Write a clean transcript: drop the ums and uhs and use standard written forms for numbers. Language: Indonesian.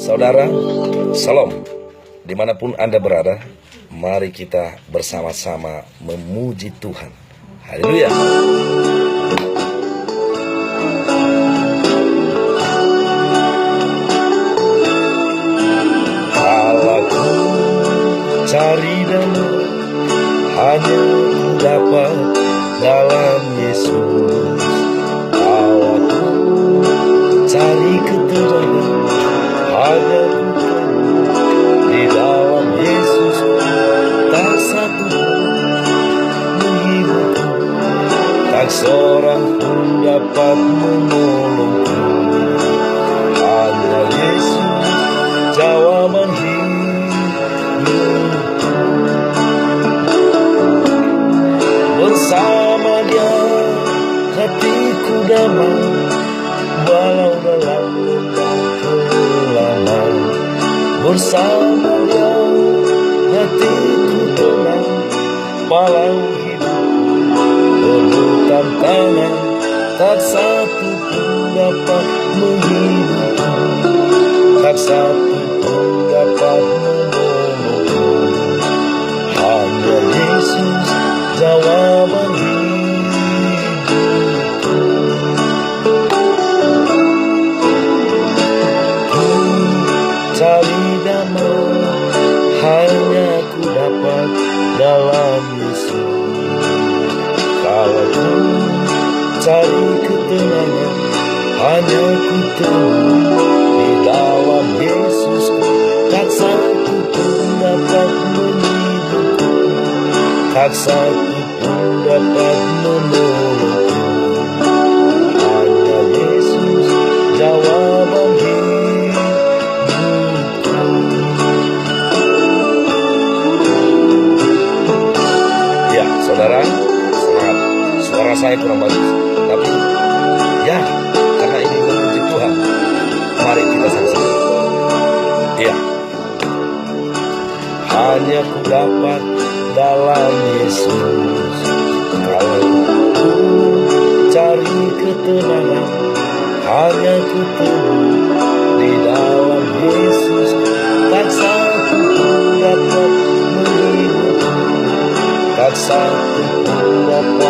Saudara, salam. Dimanapun Anda berada, mari kita bersama-sama memuji Tuhan. Haleluya. Aku cari damai, hanya ku dapat dalam Yesus. Aku cari ketenangan, hanya ku di dalam Yesus. Tak satu menghiburku, tak seorang pun dapat menolongku. Hanya Yesus jawaban hidupku. Bersama Dia hatiku damai, walau dalam kegelapan. Bersama Dia hatiku tenang, walau hidupku penuh tantangan. Tak satu pun dapat menghiburku, tak satu pun dapat menolongku. Hanya Yesus jawaban hidupku. Ku cari damai, hanya ku dapat dalam Yesus. Kalau ku cari ketenangan, hanya ku temui di dalam Yesus. Tak satu pun dapat menghiburku, tak satu pun dapat menolongku. Hanya Yesus jawaban hidupku. Ya, saudara, semangat. Suara saya kurang bagus, tapi ya, karena ini memuji Tuhan, mari kita sama-sama. Ya, hanya ku dapat dalam Yesus. Kalau ku cari ketenangan, hanya ku temui di dalam Yesus. Tak satu pun dapat menghiburku, tak satu pun dapat